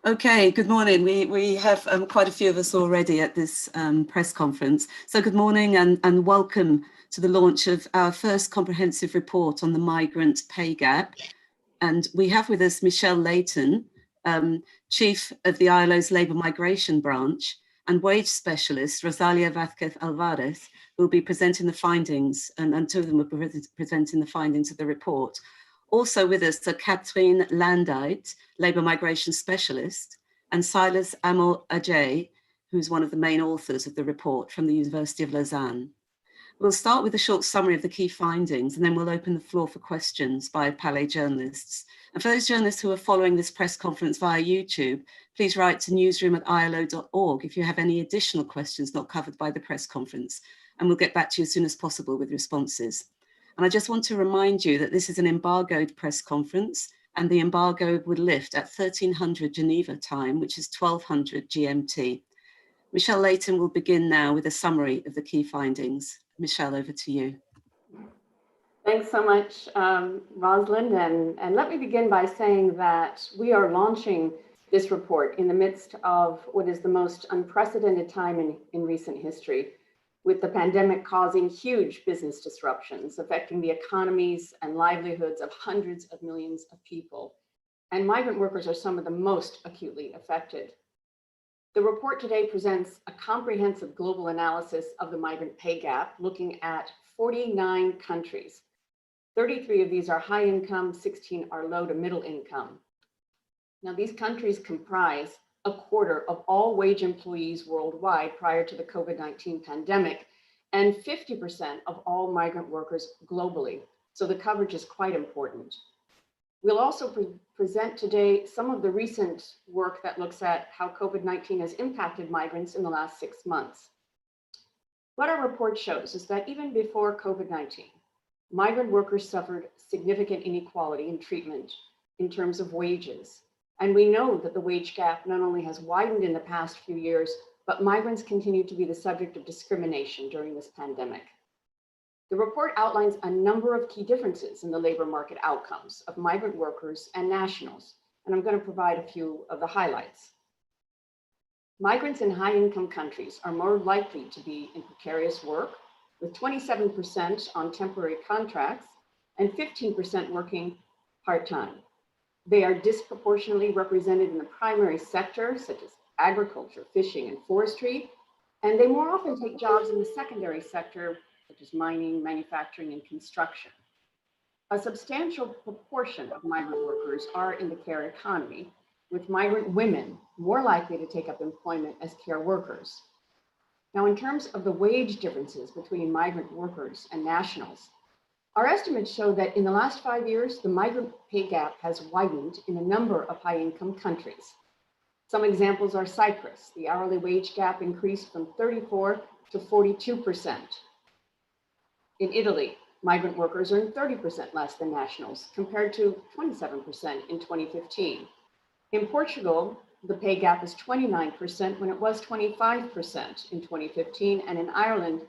Okay, good morning. We have quite a few of us already at this press conference. So good morning and welcome to the launch of our first comprehensive report on the migrant pay gap. And we have with us Michelle Layton, Chief of the ILO's Labour Migration Branch, and wage specialist Rosalia Vázquez Alvarez, who will be presenting the findings, and two of them will be presenting the findings of the report. Also with us are Catherine Landait, Labour Migration Specialist, and Silas Amo Ajay, who's one of the main authors of the report from the University of Lausanne. We'll start with a short summary of the key findings, and then we'll open the floor for questions by Palais journalists. And for those journalists who are following this press conference via YouTube, please write to newsroom@ilo.org if you have any additional questions not covered by the press conference, and we'll get back to you as soon as possible with responses. And I just want to remind you that this is an embargoed press conference, and the embargo would lift at 1300 Geneva time, which is 1200 GMT. Michelle Layton will begin now with a summary of the key findings. Michelle, over to you. Thanks so much, Rosalind. And let me begin by saying that we are launching this report in the midst of what is the most unprecedented time in recent history, with the pandemic causing huge business disruptions, affecting the economies and livelihoods of hundreds of millions of people. And migrant workers are some of the most acutely affected. The report today presents a comprehensive global analysis of the migrant pay gap, looking at 49 countries. 33 of these are high income, 16 are low to middle income. Now, these countries comprise a quarter of all wage employees worldwide prior to the COVID-19 pandemic, and 50% of all migrant workers globally. So the coverage is quite important. We'll also present today some of the recent work that looks at how COVID-19 has impacted migrants in the last 6 months. What our report shows is that even before COVID-19, migrant workers suffered significant inequality in treatment in terms of wages. And we know that the wage gap not only has widened in the past few years, but migrants continue to be the subject of discrimination during this pandemic. The report outlines a number of key differences in the labor market outcomes of migrant workers and nationals, and I'm going to provide a few of the highlights. Migrants in high-income countries are more likely to be in precarious work, with 27% on temporary contracts and 15% working part-time. They are disproportionately represented in the primary sector, such as agriculture, fishing, and forestry, and they more often take jobs in the secondary sector, such as mining, manufacturing, and construction. A substantial proportion of migrant workers are in the care economy, with migrant women more likely to take up employment as care workers. Now, in terms of the wage differences between migrant workers and nationals, our estimates show that in the last 5 years, the migrant pay gap has widened in a number of high-income countries. Some examples are Cyprus. The hourly wage gap increased from 34% to 42%. In Italy, migrant workers earn 30% less than nationals, compared to 27% in 2015. In Portugal, the pay gap is 29% when it was 25% in 2015, and in Ireland,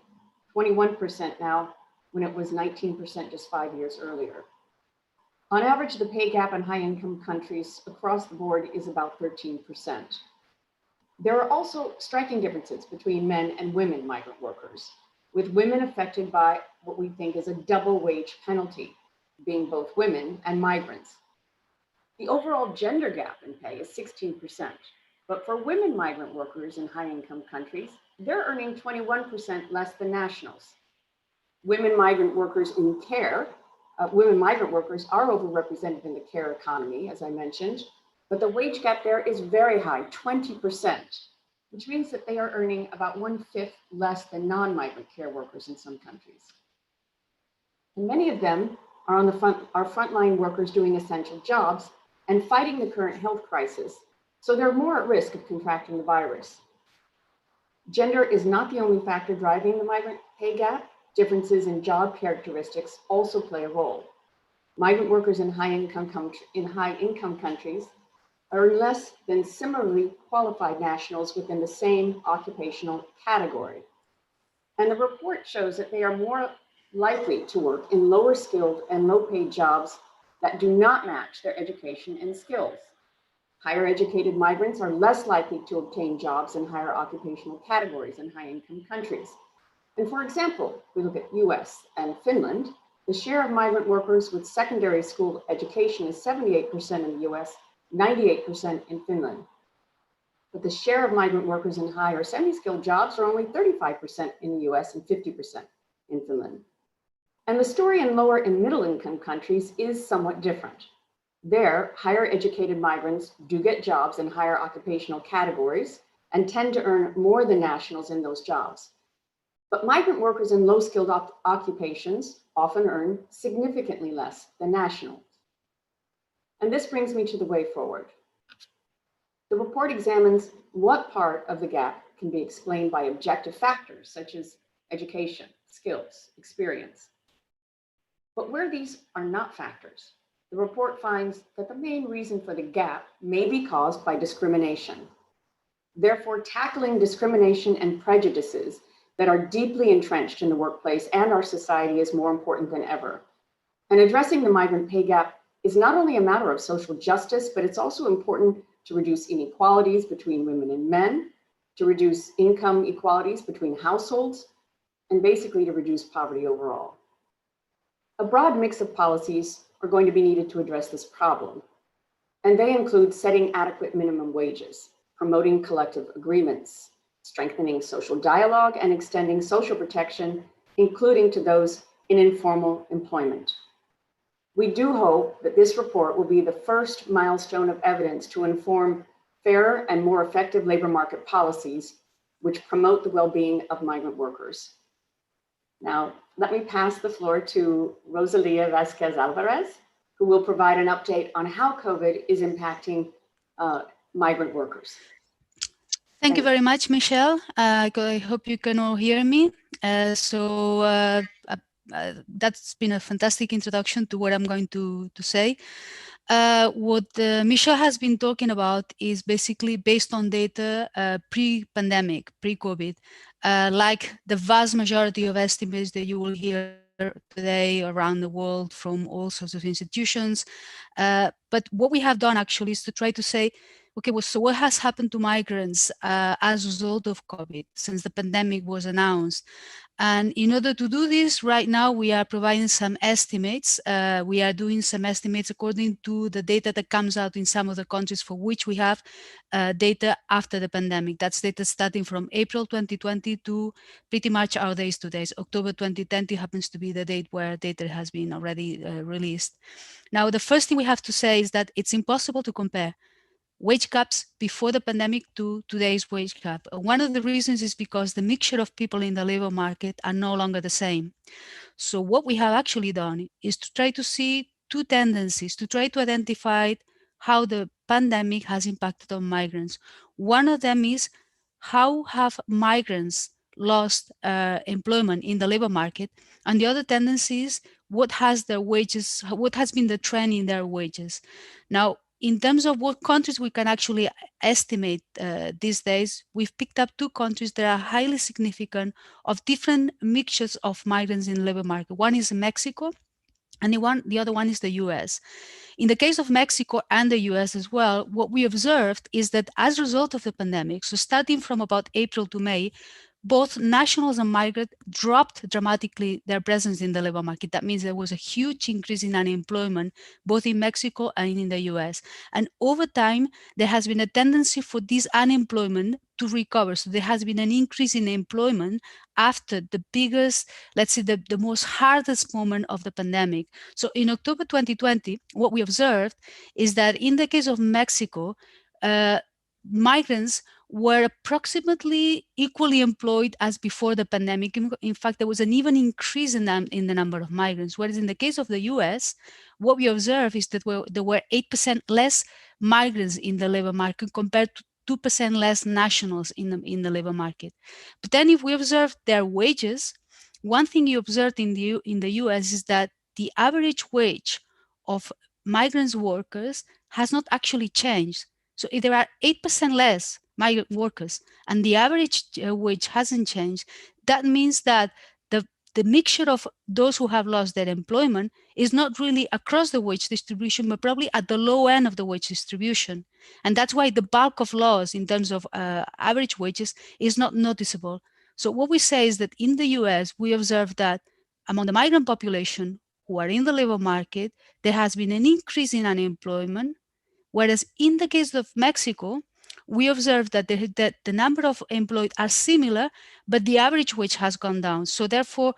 21% now, when it was 19% just 5 years earlier. On average, the pay gap in high-income countries across the board is about 13%. There are also striking differences between men and women migrant workers, with women affected by what we think is a double wage penalty, being both women and migrants. The overall gender gap in pay is 16%, but for women migrant workers in high-income countries, they're earning 21% less than nationals. Women migrant workers in care, women migrant workers are overrepresented in the care economy, as I mentioned, but the wage gap there is very high, 20%, which means that they are earning about 1/5 less than non-migrant care workers in some countries. And many of them are frontline workers doing essential jobs and fighting the current health crisis, so they're more at risk of contracting the virus. Gender is not the only factor driving the migrant pay gap. Differences in job characteristics also play a role. Migrant workers in high-income countries earn less than similarly qualified nationals within the same occupational category. And the report shows that they are more likely to work in lower skilled and low paid jobs that do not match their education and skills. Higher educated migrants are less likely to obtain jobs in higher occupational categories in high income countries. And for example, if we look at US and Finland, the share of migrant workers with secondary school education is 78% in the US, 98% in Finland. But the share of migrant workers in higher semi-skilled jobs are only 35% in the US and 50% in Finland. And the story in lower and middle income countries is somewhat different. There, higher educated migrants do get jobs in higher occupational categories and tend to earn more than nationals in those jobs. But migrant workers in low-skilled occupations often earn significantly less than nationals. And this brings me to the way forward. The report examines what part of the gap can be explained by objective factors such as education, skills, experience. But where these are not factors, the report finds that the main reason for the gap may be caused by discrimination. Therefore, tackling discrimination and prejudices that are deeply entrenched in the workplace and our society is more important than ever. And addressing the migrant pay gap is not only a matter of social justice, but it's also important to reduce inequalities between women and men, to reduce income inequalities between households, and basically to reduce poverty overall. A broad mix of policies are going to be needed to address this problem, and they include setting adequate minimum wages, promoting collective agreements, strengthening social dialogue, and extending social protection, including to those in informal employment. We do hope that this report will be the first milestone of evidence to inform fairer and more effective labor market policies which promote the well-being of migrant workers. Now, let me pass the floor to Rosalia Vasquez Alvarez, who will provide an update on how COVID is impacting migrant workers. Thank you very much, Michelle. I hope you can all hear me. That's been a fantastic introduction to what I'm going to say. What Michelle has been talking about is basically based on data pre-pandemic, pre-COVID, like the vast majority of estimates that you will hear today around the world from all sorts of institutions. But what we have done actually is to try to say, okay, well, so what has happened to migrants as a result of COVID since the pandemic was announced? And in order to do this, right now, we are providing some estimates. We are doing some estimates according to the data that comes out in some of the countries for which we have data after the pandemic. That's data starting from April 2020 to pretty much our days today. October 2020 happens to be the date where data has been already released. Now, the first thing we have to say is that it's impossible to compare wage gaps before the pandemic to today's wage gap. One of the reasons is because the mixture of people in the labor market are no longer the same. So what we have actually done is to try to see two tendencies, to try to identify how the pandemic has impacted on migrants. One of them is how have migrants lost employment in the labor market, and the other tendency is what has their wages, what has been the trend in their wages. Now, in terms of what countries we can actually estimate these days, we've picked up two countries that are highly significant of different mixtures of migrants in the labor market. One is Mexico, and the other one is the US. In the case of Mexico and the US as well, what we observed is that as a result of the pandemic, so starting from about April to May, both nationals and migrants dropped dramatically their presence in the labor market. That means there was a huge increase in unemployment, both in Mexico and in the US. And over time, there has been a tendency for this unemployment to recover. So there has been an increase in employment after the biggest, let's say the most hardest moment of the pandemic. So in October 2020, what we observed is that in the case of Mexico, migrants were approximately equally employed as before the pandemic. In fact, there was an even increase in the number of migrants. Whereas in the case of the US, what we observed is that there were 8% less migrants in the labor market compared to 2% less nationals in the labor market. But then if we observe their wages, one thing you observed in the US is that the average wage of migrants workers has not actually changed. So if there are 8% less migrant workers and the average wage hasn't changed, that means that the mixture of those who have lost their employment is not really across the wage distribution, but probably at the low end of the wage distribution. And that's why the bulk of loss in terms of average wages is not noticeable. So what we say is that in the US, we observe that among the migrant population who are in the labor market, there has been an increase in unemployment, whereas in the case of Mexico, we observe that the number of employed are similar, but the average wage has gone down. So therefore,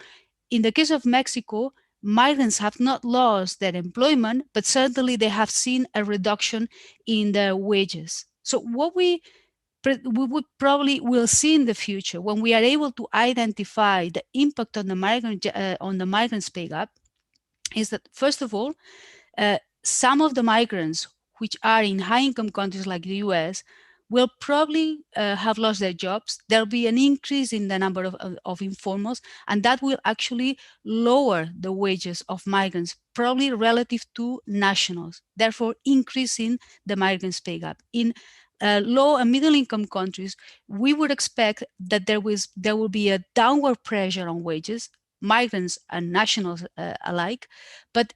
in the case of Mexico, migrants have not lost their employment, but certainly they have seen a reduction in their wages. So what we would probably will see in the future when we are able to identify the impact on the migrants pay gap is that, first of all, some of the migrants which are in high-income countries like the US will probably have lost their jobs. There'll be an increase in the number of informals, and that will actually lower the wages of migrants, probably relative to nationals, therefore increasing the migrants pay gap. In low and middle income countries, we would expect that there will be a downward pressure on wages, migrants and nationals alike, but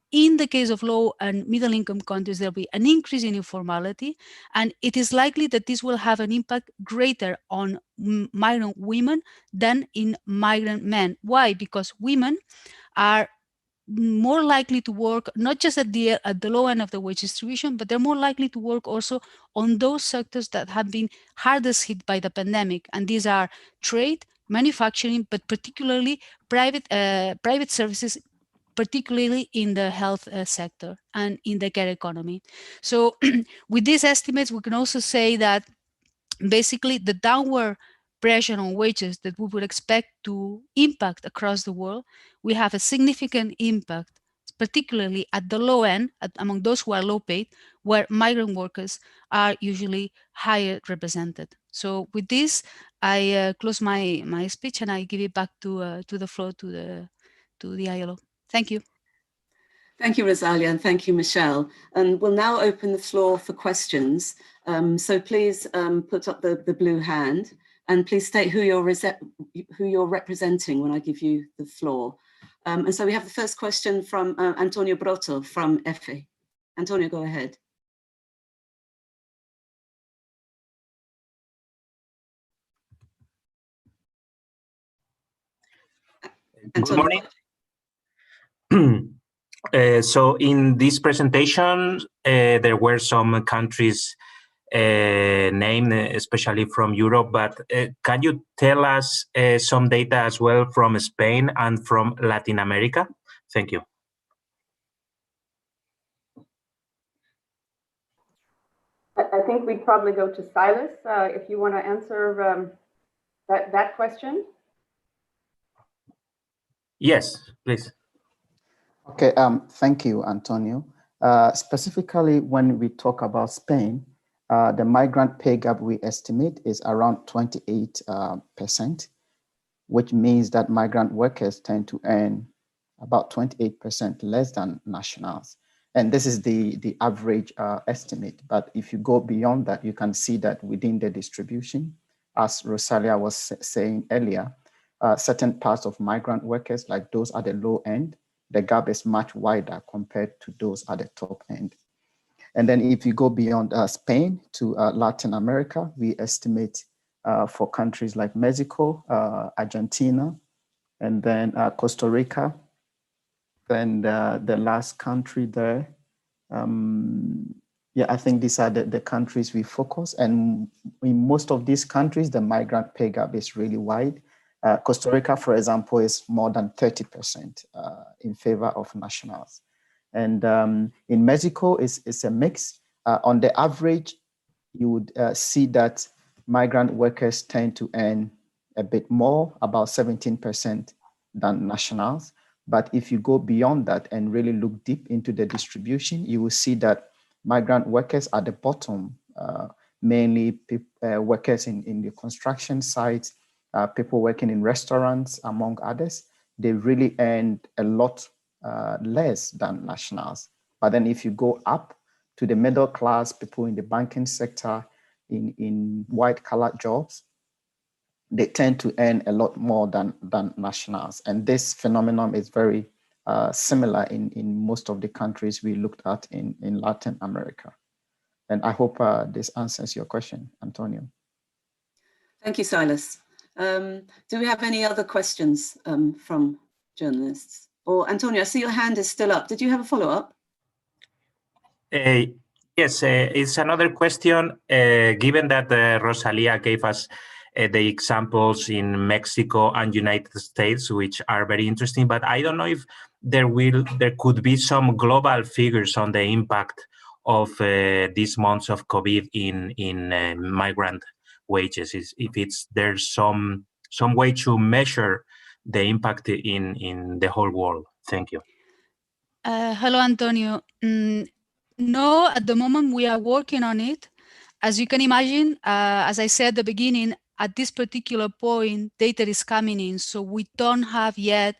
in the case of low and middle income countries, there'll be an increase in informality, and it is likely that this will have an impact greater on migrant women than in migrant men. Why? Because women are more likely to work not just at the low end of the wage distribution, but they're more likely to work also on those sectors that have been hardest hit by the pandemic, and these are trade, manufacturing, but particularly private services, particularly in the health sector and in the care economy. So with these estimates, we can also say that basically the downward pressure on wages that we would expect to impact across the world, we have a significant impact, particularly at the low end, among those who are low paid, where migrant workers are usually higher represented. So with this, I close my speech and I give it back to the floor to the ILO. Thank you. Thank you, Rosalia, and thank you, Michelle. And we'll now open the floor for questions. So please put up the blue hand, and please state who you're representing when I give you the floor. And so we have the first question from Antonio Broto from EFE. Antonio, go ahead. Good morning. So in this presentation, there were some countries named, especially from Europe, but can you tell us some data as well from Spain and from Latin America? Thank you. I think we'd probably go to Silas if you want to answer that question. Yes, please. Okay, thank you, Antonio. Specifically, when we talk about Spain, the migrant pay gap we estimate is around 28%, which means that migrant workers tend to earn about 28% less than nationals. And this is the average estimate. But if you go beyond that, you can see that within the distribution, as Rosalia was saying earlier, certain parts of migrant workers, like those at the low end, the gap is much wider compared to those at the top end. And then if you go beyond Spain to Latin America, we estimate for countries like Mexico, Argentina, and then Costa Rica, and the last country there. Yeah, I think these are the countries we focus. And in most of these countries, the migrant pay gap is really wide. Costa Rica, for example, is more than 30% in favor of nationals. And in Mexico, it's a mix. On the average, you would see that migrant workers tend to earn a bit more, about 17% than nationals. But if you go beyond that and really look deep into the distribution, you will see that migrant workers at the bottom, mainly workers in the construction sites, people working in restaurants, among others, they really earn a lot less than nationals. But then if you go up to the middle class, people in the banking sector, in white-collar jobs, they tend to earn a lot more than nationals. And this phenomenon is very similar in most of the countries we looked at in Latin America. And I hope this answers your question, Antonio. Thank you, Silas. Do we have any other questions from journalists? Or Antonio, I see your hand is still up. Did you have a follow-up? Yes, it's another question. Given that Rosalia gave us the examples in Mexico and United States, which are very interesting, but I don't know if there could be some global figures on the impact of these months of COVID in migrant wages. If there's some way to measure the impact in the whole world. Thank you. Hello, Antonio. No, at the moment we are working on it. As you can imagine, as I said at the beginning, at this particular point, data is coming in, so we don't have yet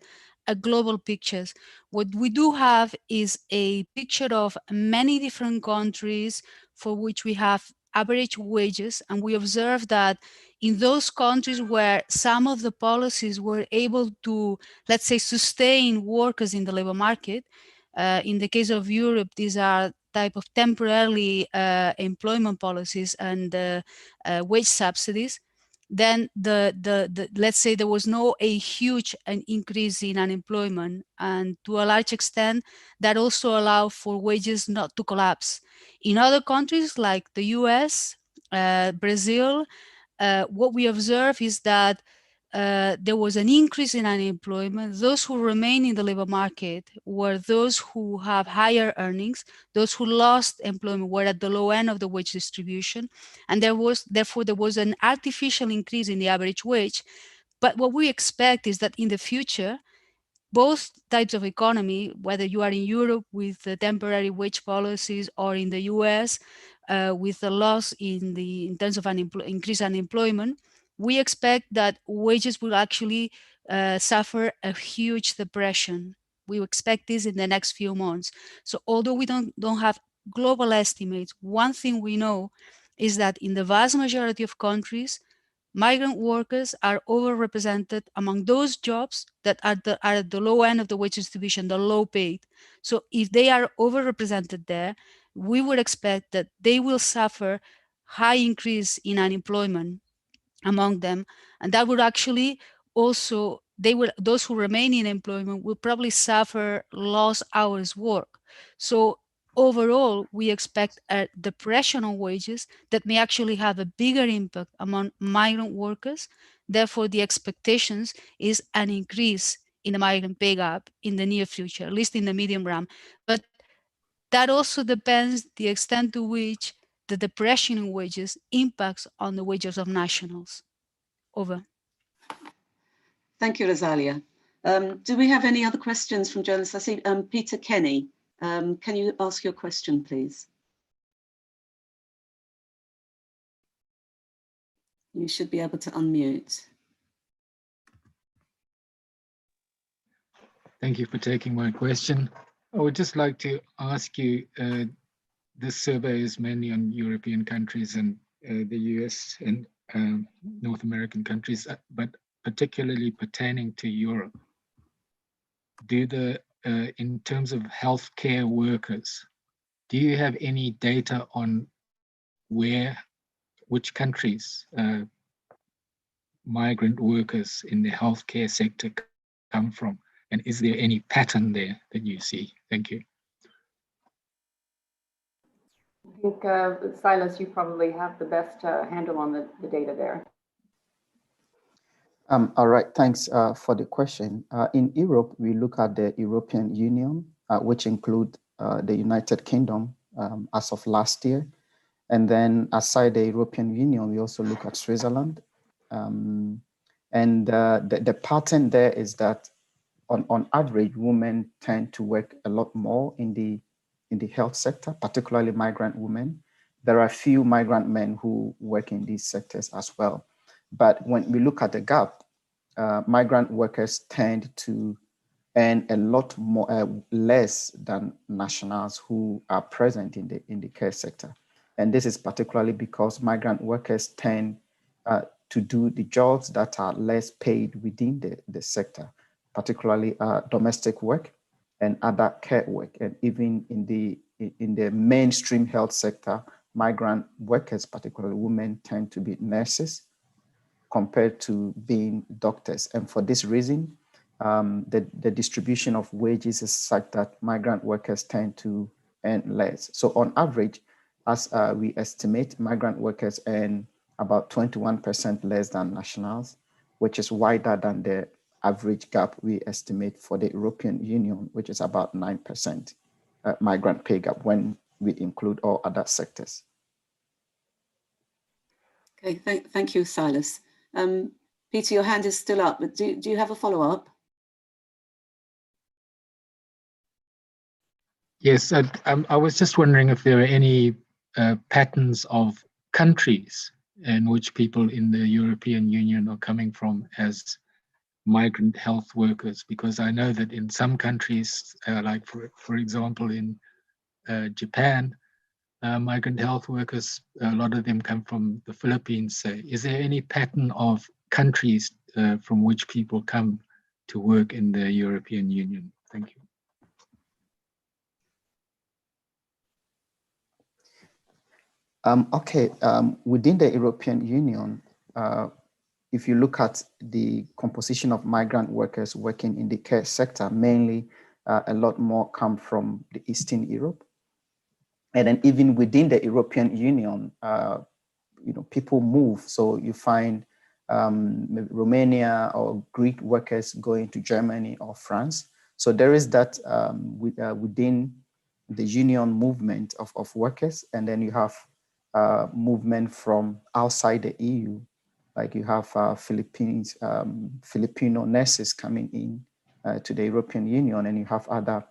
a global picture. What we do have is a picture of many different countries for which we have average wages, and we observe that in those countries where some of the policies were able to, let's say, sustain workers in the labor market, in the case of Europe, these are type of temporarily employment policies and wage subsidies. Then let's say there was no a huge increase in unemployment, and to a large extent that also allowed for wages not to collapse. In other countries like the US, Brazil, what we observe is that there was an increase in unemployment. Those who remain in the labor market were those who have higher earnings. Those who lost employment were at the low end of the wage distribution. And therefore, there was an artificial increase in the average wage. But what we expect is that in the future, both types of economy, whether you are in Europe with the temporary wage policies or in the US with the loss in terms of increased unemployment, we expect that wages will actually suffer a huge depression. We expect this in the next few months. So although we don't have global estimates, one thing we know is that in the vast majority of countries, migrant workers are overrepresented among those jobs that are at the low end of the wage distribution, the low paid. So if they are overrepresented there, we would expect that they will suffer high increase in unemployment among them. And that would actually also, those who remain in employment will probably suffer lost hours work. So overall, we expect a depression on wages that may actually have a bigger impact among migrant workers. Therefore, the expectations is an increase in the migrant pay gap in the near future, at least in the medium run. But that also depends the extent to which the depression in wages impacts on the wages of nationals. Over. Thank you, Rosalia. Do we have any other questions from journalists? I see Peter Kenny. Can you ask your question, please? You should be able to unmute. Thank you for taking my question. I would just like to ask you, this survey is mainly on European countries and the US and North American countries, but particularly pertaining to Europe. In terms of healthcare workers, do you have any data on which countries migrant workers in the healthcare sector come from? And is there any pattern there that you see? Thank you. I think, Silas, you probably have the best handle on the data there. All right, thanks for the question. In Europe, we look at the European Union, which include the United Kingdom as of last year. And then aside the European Union, we also look at Switzerland. And the pattern there is that on average, women tend to work a lot more in the health sector, particularly migrant women. There are few migrant men who work in these sectors as well. But when we look at the gap, migrant workers tend to earn a lot more, less than nationals who are present in the care sector. And this is particularly because migrant workers tend to do the jobs that are less paid within the sector, particularly domestic work and other care work. And even in the mainstream health sector, migrant workers, particularly women, tend to be nurses compared to being doctors. And for this reason, the distribution of wages is such that migrant workers tend to earn less. So on average, as we estimate, migrant workers earn about 21% less than nationals, which is wider than the average gap we estimate for the European Union, which is about 9% migrant pay gap when we include all other sectors. Okay, thank you, Silas. Peter, your hand is still up, but do you have a follow-up? Yes, I was just wondering if there are any patterns of countries in which people in the European Union are coming from as migrant health workers, because I know that in some countries, like for example in Japan, migrant health workers, a lot of them come from the Philippines. Say, is there any pattern of countries from which people come to work in the European Union? Thank you. Within the European Union, if you look at the composition of migrant workers working in the care sector, mainly a lot more come from the Eastern Europe. And then even within the European Union, people move. So you find Romania or Greek workers going to Germany or France. So there is that within the union movement of workers. And then you have movement from outside the EU. Like you have Filipino nurses coming in to the European Union, and you have other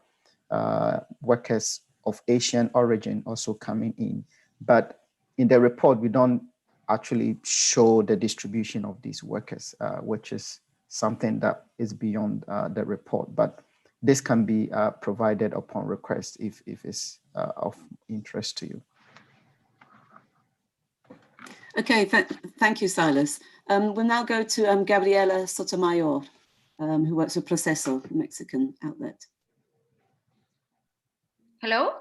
workers of Asian origin also coming in. But in the report, we don't actually show the distribution of these workers, which is something that is beyond the report. But this can be provided upon request if it's of interest to you. Okay, thank you, Silas. We'll now go to Gabriela Sotomayor, who works with Proceso, a Mexican outlet. Hello?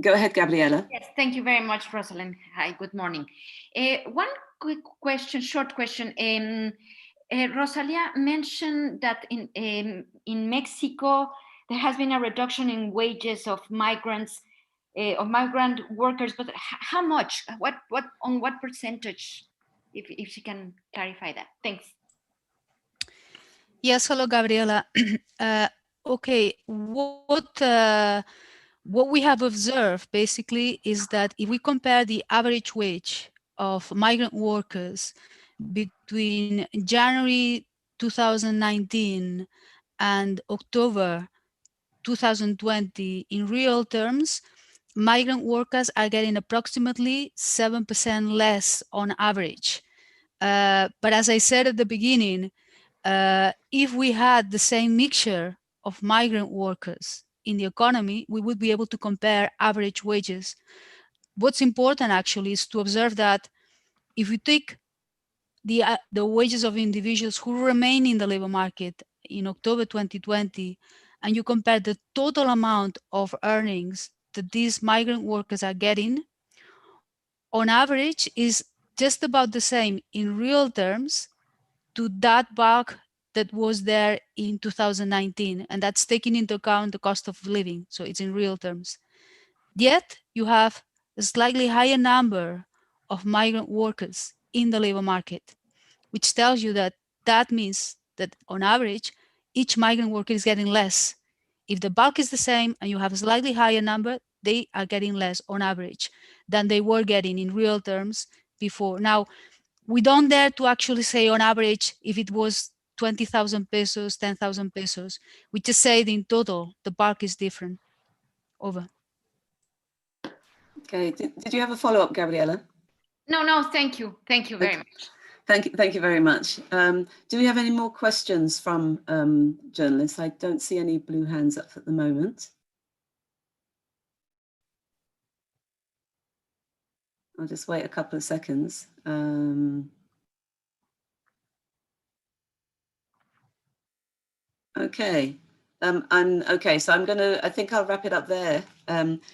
Go ahead, Gabriela. Yes, thank you very much, Rosalind. Hi, good morning. One quick question, short question. Rosalia mentioned that in Mexico, there has been a reduction in wages of migrants, of migrant workers, but how much? On what percentage? If she can clarify that. Thanks. Yes, hello, Gabriela. Okay, what we have observed basically is that if we compare the average wage of migrant workers between January 2019 and October 2020 in real terms, migrant workers are getting approximately 7% less on average. But as I said at the beginning, if we had the same mixture of migrant workers in the economy, we would be able to compare average wages. What's important actually is to observe that if you take the wages of individuals who remain in the labor market in October 2020, and you compare the total amount of earnings that these migrant workers are getting, on average is just about the same in real terms to that bulk that was there in 2019, and that's taking into account the cost of living, so it's in real terms. Yet you have a slightly higher number of migrant workers in the labor market, which tells you that that means that on average, each migrant worker is getting less. If the bulk is the same and you have a slightly higher number, they are getting less on average than they were getting in real terms before. Now, we don't dare to actually say on average if it was 20,000 pesos, 10,000 pesos. We just say in total, the bulk is different. Over. Okay, did you have a follow-up, Gabriela? No, thank you. Thank you very much. Thank you very much. Do we have any more questions from journalists? I don't see any blue hands up at the moment. I'll just wait a couple of seconds. Okay. Okay, so I think I'll wrap it up there,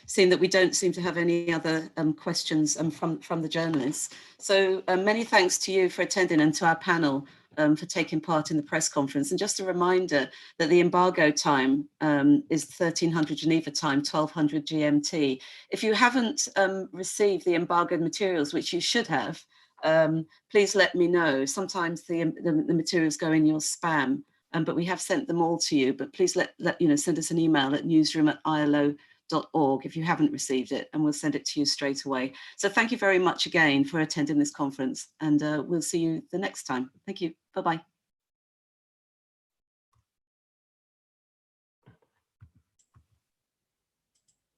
seeing that we don't seem to have any other questions from the journalists. So many thanks to you for attending and to our panel for taking part in the press conference. And just a reminder that the embargo time is 1300 Geneva time, 1200 GMT. If you haven't received the embargoed materials, which you should have, please let me know. Sometimes the materials go in your spam. But we have sent them all to you, but please send us an email at newsroom@ilo.org if you haven't received it, and we'll send it to you straight away. So thank you very much again for attending this conference, and we'll see you the next time. Thank you. Bye-bye.